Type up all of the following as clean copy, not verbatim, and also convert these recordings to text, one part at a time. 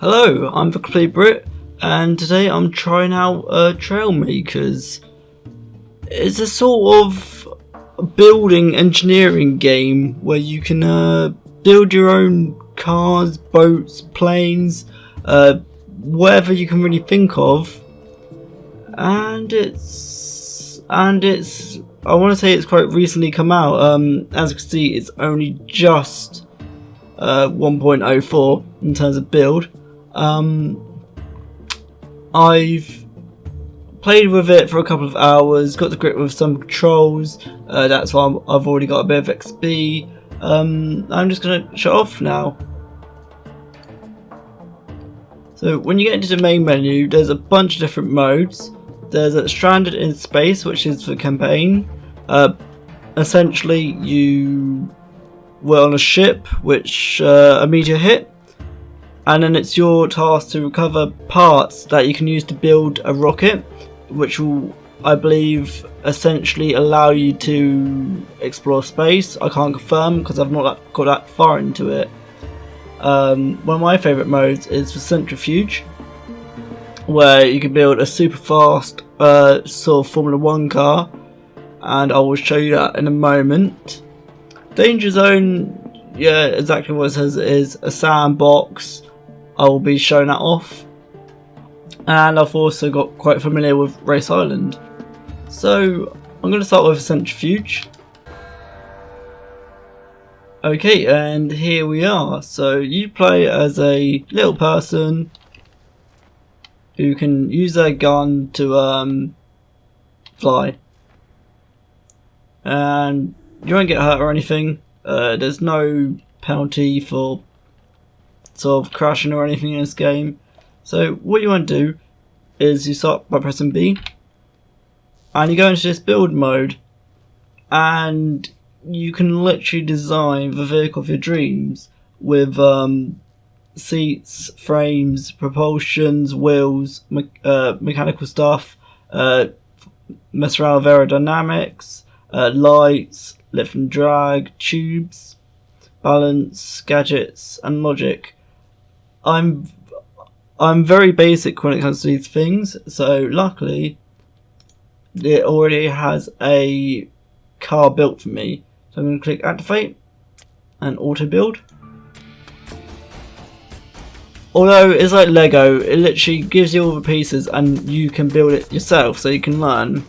Hello, I'm the Complete Brit, and today I'm trying out TrailMakers. It's a sort of building engineering game where you can build your own cars, boats, planes, whatever you can really think of. And it's I want to say it's quite recently come out. As you can see, it's only just 1.04 in terms of build. I've played with it for a couple of hours, got the grip with some controls. That's why I've already got a bit of XP. I'm just gonna shut off now. So when you get into the main menu, there's a bunch of different modes. There's a Stranded in Space, which is for campaign. Essentially, you were on a ship which a meteor hit, and then it's your task to recover parts that you can use to build a rocket, which will, I believe, essentially allow you to explore space. I can't confirm because I've not got that far into it. One of my favourite modes is for Centrifuge, where you can build a super fast sort of Formula 1 car, and I will show you that in a moment. Danger Zone, yeah, exactly what it says, it is a sandbox. I will be showing that off, and I've also got quite familiar with Race Island. So I'm going to start with Centrifuge. Okay, and here we are. So you play as a little person who can use their gun to fly, and you won't get hurt or anything. There's no penalty for sort of crashing or anything in this game. So what you want to do is you start by pressing B, and you go into this build mode, and you can literally design the vehicle of your dreams with seats, frames, propulsions, wheels, mechanical stuff, mess around with aerodynamics, lights, lift and drag, tubes, balance, gadgets, and logic. I'm very basic when it comes to these things, so luckily it already has a car built for me. So I'm going to click activate and auto build. Although it's like Lego, it literally gives you all the pieces and you can build it yourself, so you can learn.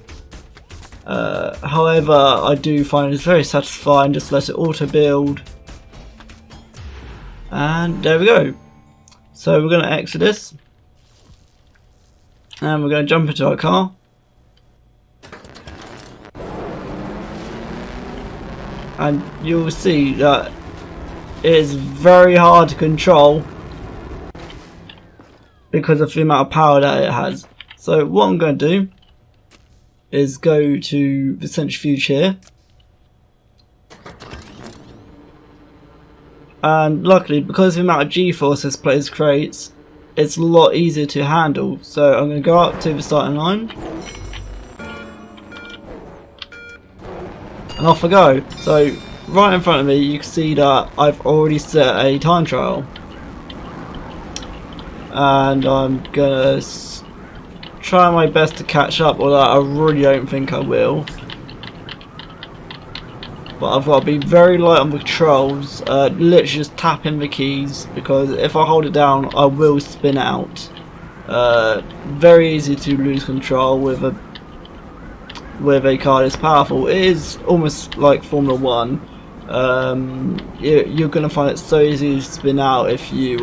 However, I do find it's very satisfying just to let it auto build. And there we go. So we're going to exit this, and we're going to jump into our car. And you'll see that it is very hard to control because of the amount of power that it has. So what I'm going to do is go to the centrifuge here, and luckily, because of the amount of G-force this place creates, it's a lot easier to handle. So I'm going to go up to the starting line, and off I go. So right in front of me you can see that I've already set a time trial, and I'm going to try my best to catch up, although I really don't think I will. But I've got to be very light on the controls, literally just tapping the keys, because if I hold it down I will spin out. Very easy to lose control with a car this powerful. It is almost like Formula 1. You're going to find it so easy to spin out if you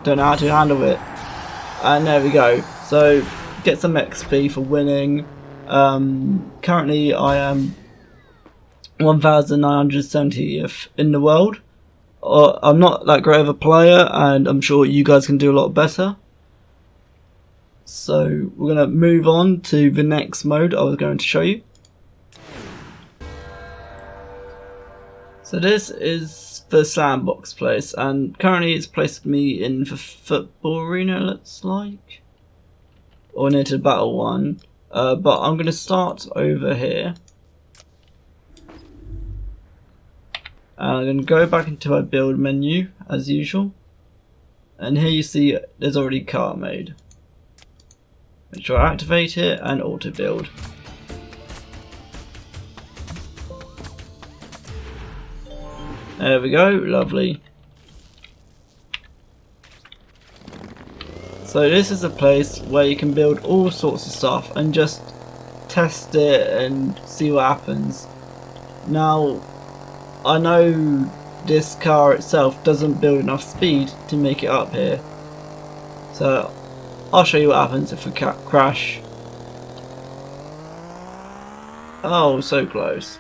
don't know how to handle it. And there we go. So get some XP for winning. Currently I am 1970th in the world. I'm not that great of a player, and I'm sure you guys can do a lot better. So we're going to move on to the next mode I was going to show you. So this is the Sandbox place, and currently it's placed me in the football arena, looks like, or near to the battle one. But I'm going to start over here, And I'm going to go back into my build menu as usual. And here you see there's already a car made. Make sure I activate it and auto build. There we go, lovely. So this is a place where you can build all sorts of stuff and just test it and see what happens. Now, I know this car itself doesn't build enough speed to make it up here. So I'll show you what happens if we crash. Oh, so close.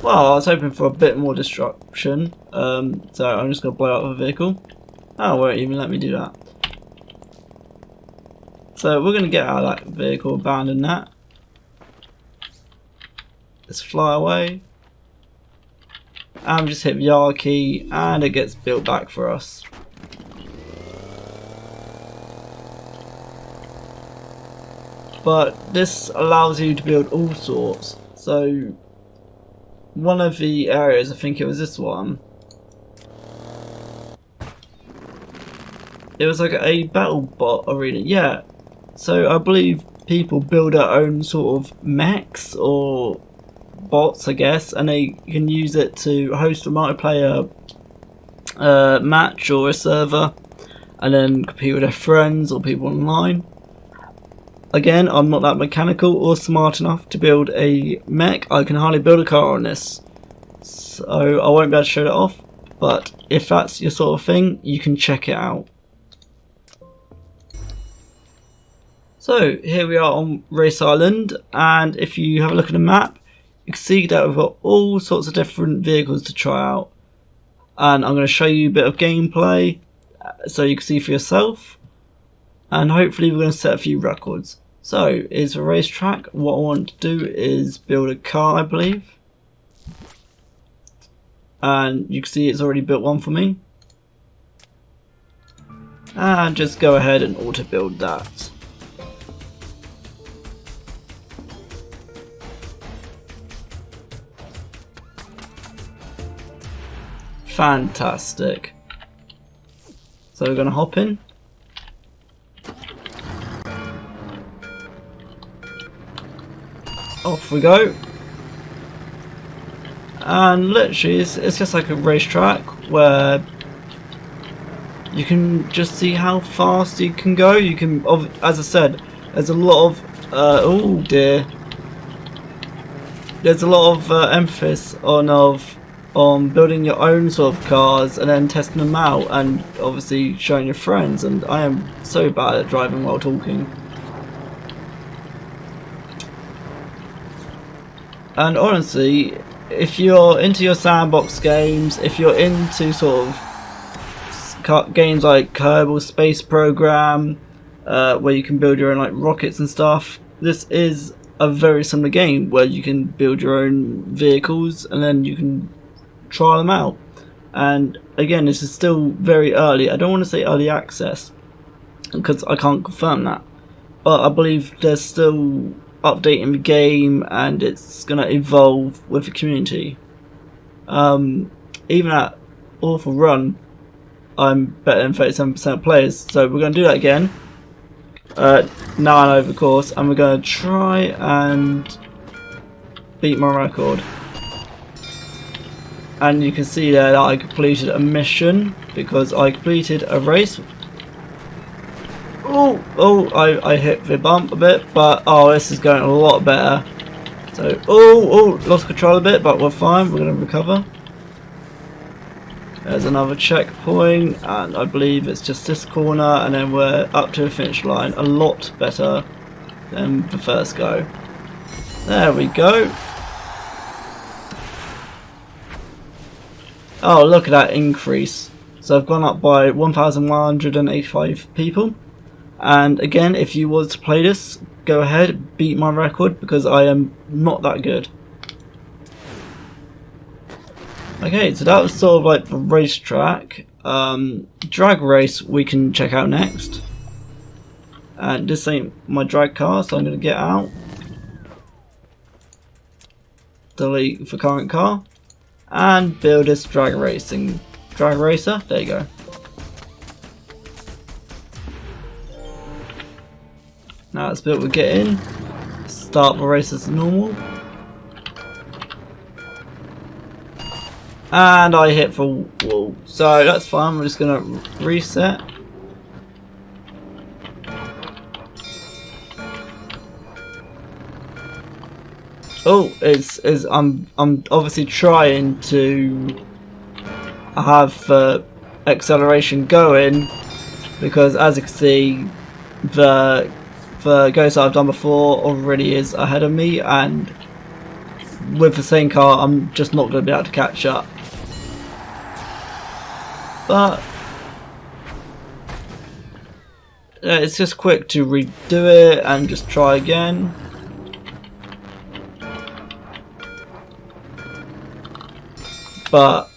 Well, I was hoping for a bit more destruction. So I'm just going to blow up the vehicle. Oh, it won't even let me do that. So we're going to get out of that vehicle, abandon that. Let's fly away. And just hit the R key and it gets built back for us. But this allows you to build all sorts. So one of the areas, I think it was this one, it was like a battle bot arena. Yeah, so I believe people build their own sort of mechs or bots, I guess, and they can use it to host a multiplayer match or a server and then compete with their friends or people online. Again, I'm not that mechanical or smart enough to build a mech. I can hardly build a car on this, so I won't be able to show it off, but if that's your sort of thing, you can check it out. So here we are on Race Island, and if you have a look at the map, you can see that we've got all sorts of different vehicles to try out, and I'm going to show you a bit of gameplay so you can see for yourself, and hopefully we're going to set a few records. So is the racetrack. What I want to do is build a car, I believe, and you can see it's already built one for me, and just go ahead and auto build that. Fantastic. So we're going to hop in. Off we go. And literally it's just like a racetrack where you can just see how fast you can go. You can, as I said, there's a lot of oh dear. There's a lot of emphasis on building your own sort of cars and then testing them out and obviously showing your friends, and I am so bad at driving while talking. And honestly, if you're into your sandbox games, if you're into sort of games like Kerbal Space Program, where you can build your own like rockets and stuff, this is a very similar game where you can build your own vehicles and then you can try them out. And again, this is still very early. I don't want to say early access because I can't confirm that, but I believe they're still updating the game and it's gonna evolve with the community. Even at Awful Run, I'm better than 37% players, so we're gonna do that again. Now I know the course, and we're gonna try and beat my record. And you can see there that I completed a because I completed a race. I hit the bump a bit, but this is going a lot better. So lost control a bit, but we're fine. We're going to recover. There's another checkpoint, and I believe it's just this corner, and then we're up to the finish line. A lot better than the first go. There we go. Oh, look at that increase. So I've gone up by 1,185 people. And again, if you was to play this, go ahead, beat my record, because I am not that good. Okay, so that was sort of like the racetrack. Drag race we can check out next. And this ain't my drag car, so I'm going to get out. delete for current car, and build this drag racer. There you go. Now it's built, we get in, start the race as normal, and I hit the wall, so that's fine. We're just gonna reset. Oh, I'm obviously trying to have the acceleration going, because as you can see, the ghost that I've done before already is ahead of me, and with the same car I'm just not going to be able to catch up. But it's just quick to redo it and just try again. But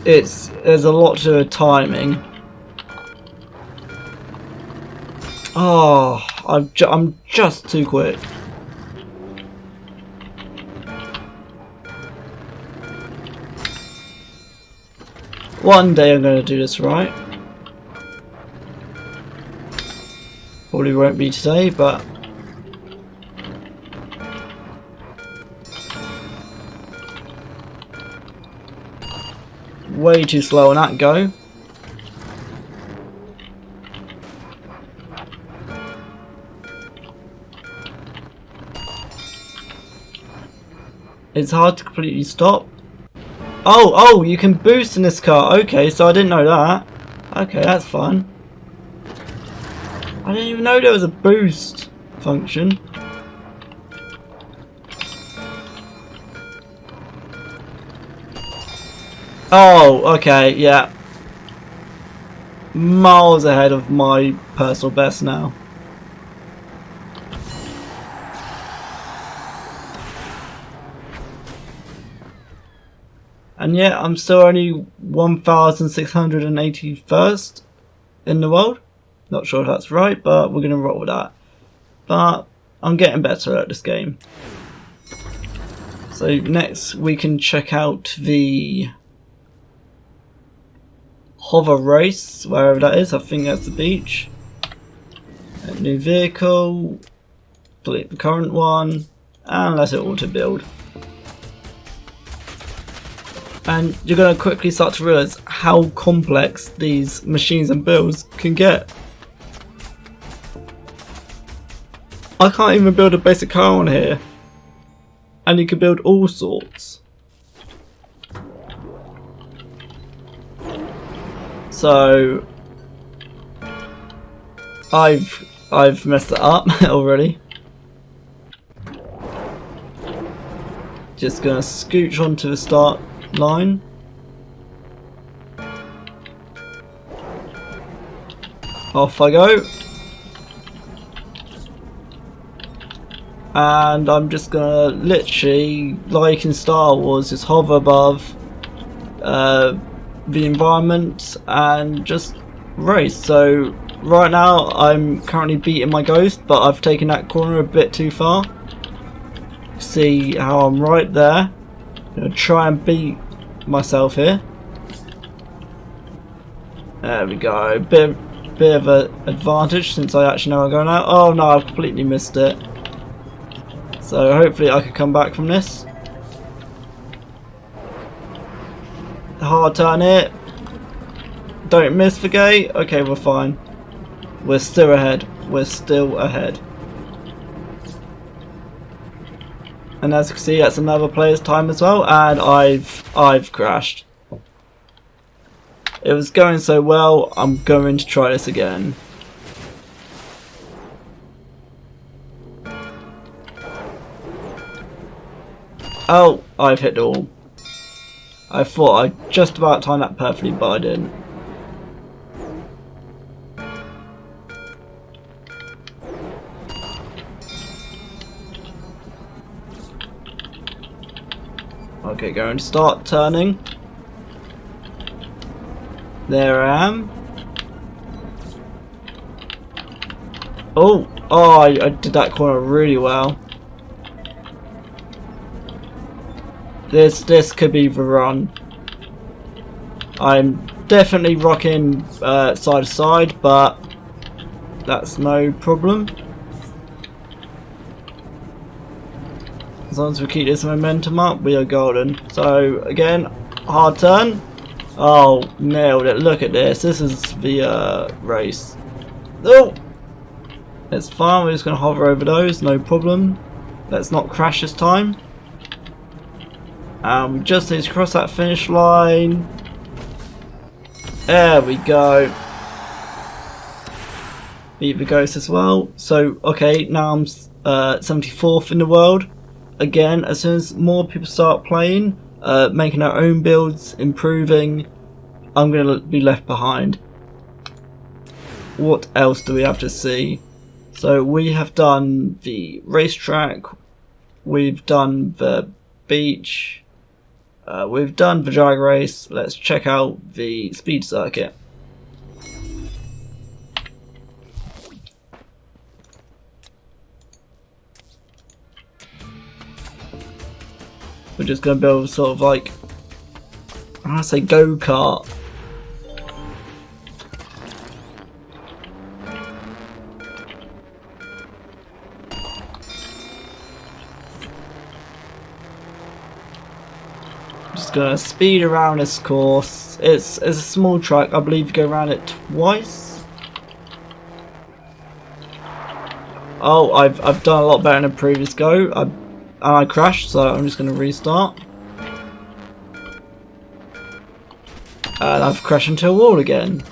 there's a lot to the timing. Oh, I'm just too quick. One day I'm going to do this right. Probably won't be today, but way too slow on that go. It's hard to completely stop. Oh, you can boost in this car. Okay, so I didn't know that. Okay, that's fun. I didn't even know there was a boost function. Oh, okay, yeah. Miles ahead of my personal best now. And yeah, I'm still only 1,681st in the world. Not sure if that's right, but we're going to roll with that. But I'm getting better at this game. So next we can check out the hover race, wherever that is. I think that's the beach. A new vehicle. Delete the current one. And let it auto build. And you're going to quickly start to realise how complex these machines and builds can get. I can't even build a basic car on here, and you can build all sorts. So I've messed it up already. Just gonna scooch onto the start line. Off I go. And I'm just gonna literally, like in Star Wars, just hover above the environment and just race. So right now I'm currently beating my ghost, but I've taken that corner a bit too far. See how I'm right there. I'm gonna try and beat myself here. There we go. Bit of an advantage since I actually know where I'm going now. Oh no, I've completely missed it. So hopefully I can come back from this. Hard turn here. Don't miss the gate. Okay, we're fine. We're still ahead. We're still ahead. And as you can see, that's another player's time as well, and I've crashed. It was going so well, I'm going to try this again. Oh, I've hit the wall. I thought I just about timed that perfectly, but I didn't. Okay, going to start turning. There I am. Oh, I did that corner really well. This could be the run. I'm definitely rocking side to side, but that's no problem. As long as we keep this momentum up, we are golden. So again, hard turn. Oh, nailed it. Look at this. This is the race. Oh! It's fine. We're just going to hover over those. No problem. Let's not crash this time. And we just need to cross that finish line. There we go. Beat the ghost as well. So, okay, now I'm 74th in the world. Again, as soon as more people start playing, making their own builds, improving, I'm going to be left behind. What else do we have to see? So we have done the racetrack, we've done the beach, we've done the drag race. Let's check out the speed circuit. We're just going to build sort of like, I want to say go-kart. Just going to speed around this course. It's a small track. I believe you go around it twice. Oh, I've done a lot better in a previous go. And I crashed, so I'm just going to restart. And I've crashed into a wall again.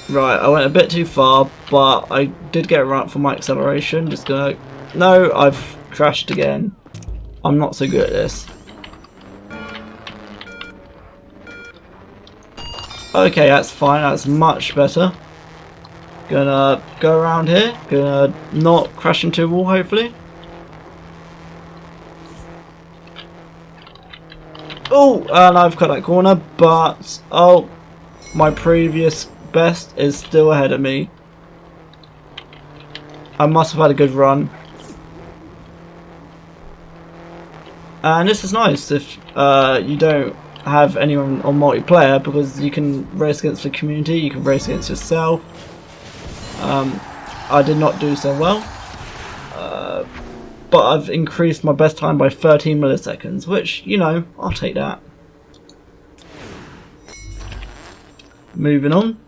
Right, I went a bit too far, but I did get it right for my acceleration. Just gonna... No, I've crashed again. I'm not so good at this. Okay, that's fine. That's much better. Gonna go around here. Gonna not crash into a wall, hopefully. Oh, and I've cut that corner, but oh, my previous best is still ahead of me. I must have had a good run. And this is nice if you don't have anyone on multiplayer, because you can race against the community, you can race against yourself. I did not do so well, but I've increased my best time by 13 milliseconds, which, you know, I'll take that. Moving on,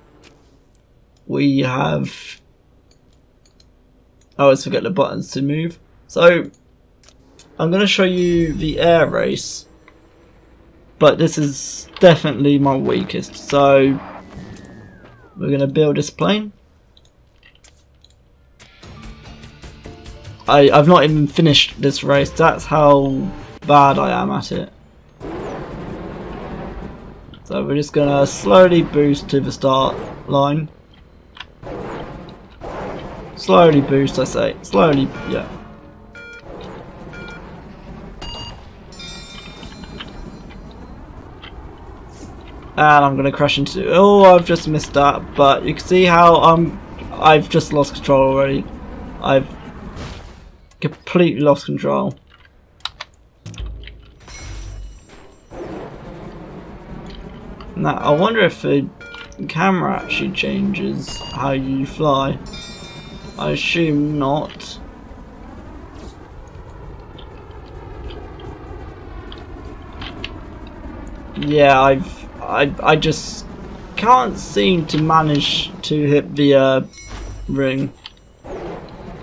we have... I always forget the buttons to move. So, I'm going to show you the air race, but this is definitely my weakest. So, we're going to build this plane. I've not even finished this race, that's how bad I am at it. So we're just going to slowly boost to the start line. Slowly boost, I say. Slowly, yeah. And I'm going to crash into... Oh, I've just missed that, but you can see how I've just lost control already. I've completely lost control. Now, I wonder if the camera actually changes how you fly. I assume not. Yeah, I just can't seem to manage to hit the ring.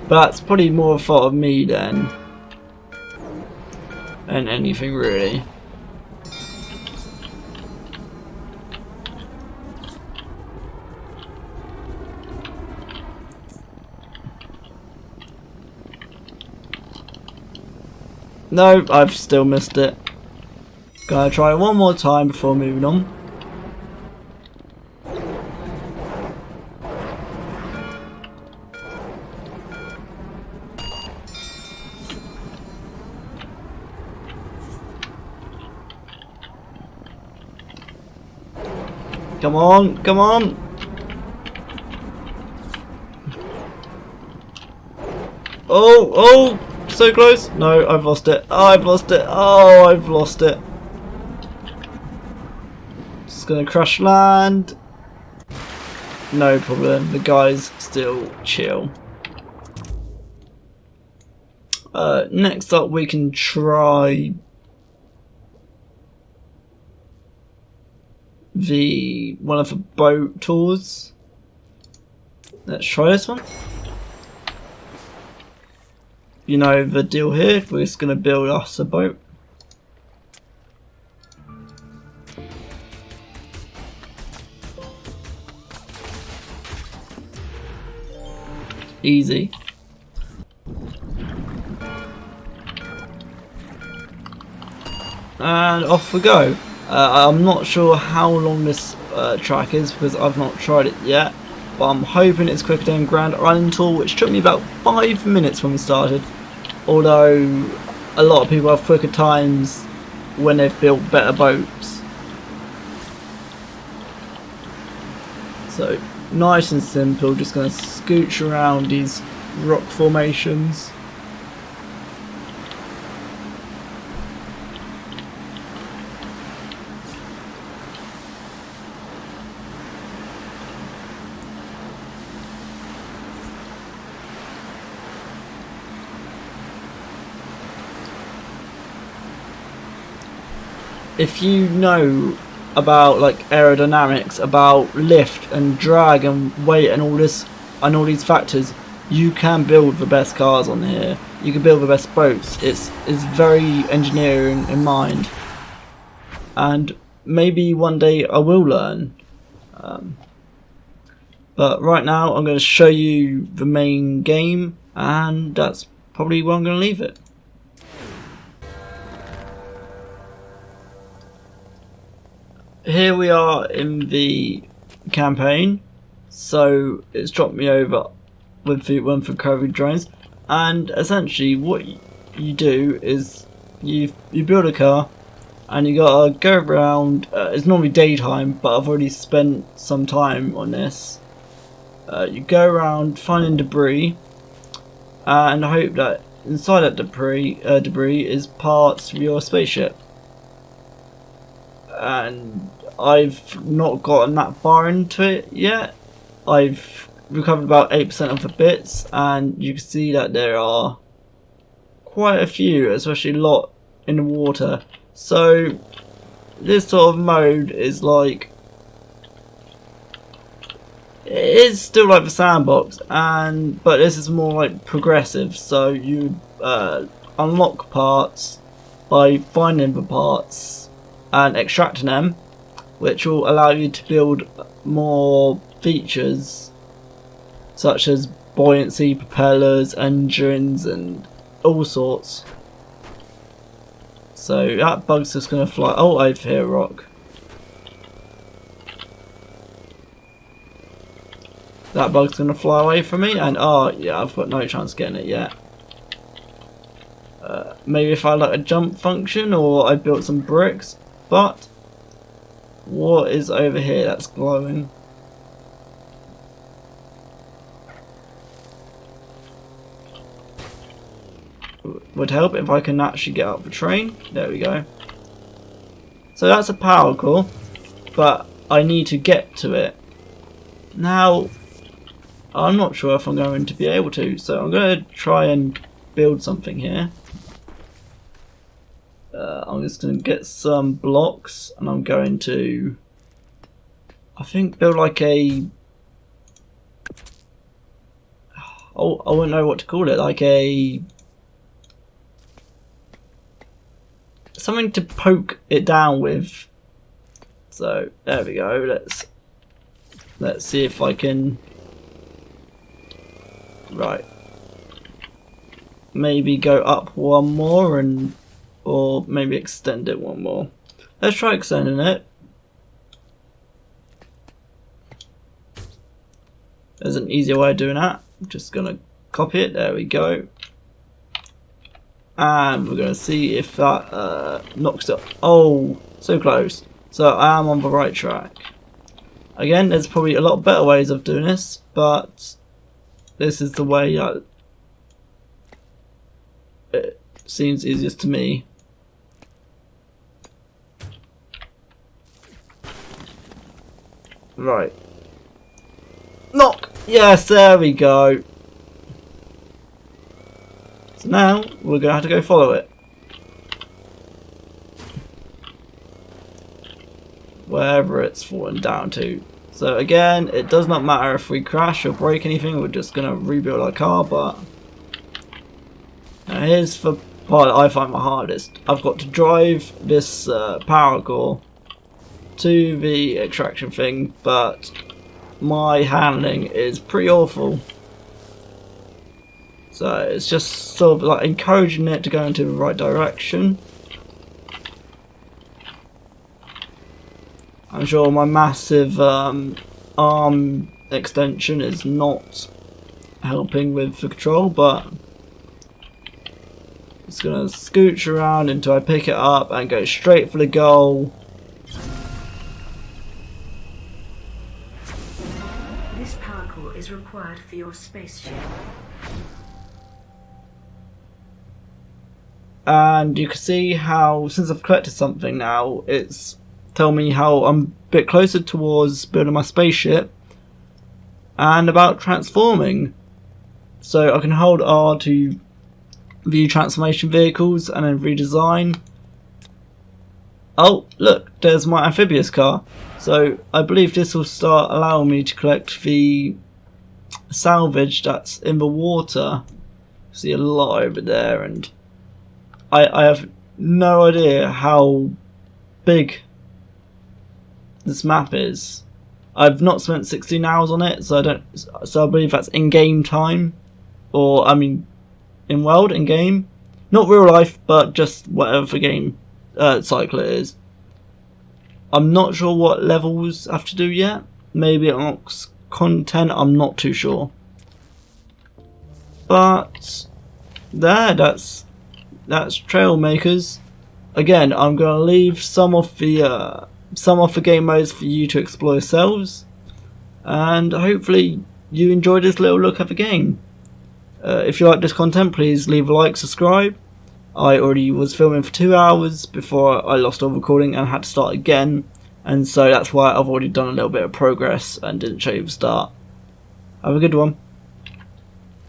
But that's probably more a fault of me then, than anything really. No, I've still missed it. Gonna try it one more time before moving on. Come on, come on. Oh, oh, so close. No, I've lost it. Oh, I've lost it. Oh, I've lost it. Just gonna crash land. No problem. The guy's still chill. Next up, we can try one of the boat tours. Let's try this one. You know the deal here. We're just gonna build us a boat. Easy. And off we go. I'm not sure how long this track is because I've not tried it yet, but I'm hoping it's quicker than Grand Island Tour, which took me about 5 minutes when we started, although a lot of people have quicker times when they've built better boats. So nice and simple, just going to scooch around these rock formations. If you know about like aerodynamics, about lift and drag and weight and all this and all these factors, you can build the best cars on here. You can build the best boats. It's very engineering in mind, and maybe one day I will learn. But right now I'm going to show you the main game, and that's probably where I'm going to leave it. Here we are in the campaign, so it's dropped me over with the one for COVID drones, and essentially what you do is you build a car and you gotta go around. It's normally daytime, but I've already spent some time on this. You go around finding debris and hope that inside that debris is parts of your spaceship. And I've not gotten that far into it yet. I've recovered about 8% of the bits, and you can see that there are quite a few, especially a lot in the water. So this sort of mode is like, it is still like the Sandbox, but this is more like progressive. So you unlock parts by finding the parts and extracting them, which will allow you to build more features such as buoyancy, propellers, engines, and all sorts. So that bug's just going to fly. Oh, over here, rock. That bug's going to fly away from me, and oh yeah, I've got no chance of getting it yet. Maybe if I like a jump function, or I built some bricks. But what is over here that's glowing? Would help if I can actually get up the train. There we go. So that's a power core, but I need to get to it. Now, I'm not sure if I'm going to be able to, so I'm going to try and build something here. I'm just going to get some blocks, and I'm going to, I think, build like a, oh, I wouldn't know what to call it, like a, something to poke it down with. So there we go. Let's see if I can, right, maybe go up one more, and or maybe extend it one more. Let's try extending it. There's an easier way of doing that. I'm just gonna copy it. There we go. And we're gonna see if that knocks it. Oh, so close. So I am on the right track. Again, there's probably a lot better ways of doing this, but this is the way seems easiest to me. Right. Knock! Yes, there we go. So now we're gonna have to go follow it. Wherever it's fallen down to. So again, it does not matter if we crash or break anything, we're just gonna rebuild our car, but now here's the part I find the hardest. I've got to drive this power core to the extraction thing, but my handling is pretty awful. So it's just sort of like encouraging it to go into the right direction. I'm sure my massive arm extension is not helping with the control, but it's gonna scooch around until I pick it up and go straight for the goal. This power core is required for your spaceship. And you can see how, since I've collected something now, it's telling me how I'm a bit closer towards building my spaceship and about transforming. So I can hold R to view transformation vehicles and then redesign. Oh, look, there's my amphibious car. So I believe this will start allowing me to collect the salvage that's in the water. See a lot over there, and I have no idea how big this map is. I've not spent 16 hours on it, so I believe that's in-game time, or I mean, in world, in-game, not real life, but just whatever the game cycle it is. I'm not sure what levels I have to do yet. Maybe it unlocks content. I'm not too sure. But that's TrailMakers. Again, I'm gonna leave some of the game modes for you to explore yourselves, and hopefully you enjoyed this little look at the game. If you like this content, please leave a like, subscribe. I already was filming for 2 hours before I lost all recording and had to start again, and so that's why I've already done a little bit of progress and didn't show you the start. Have a good one.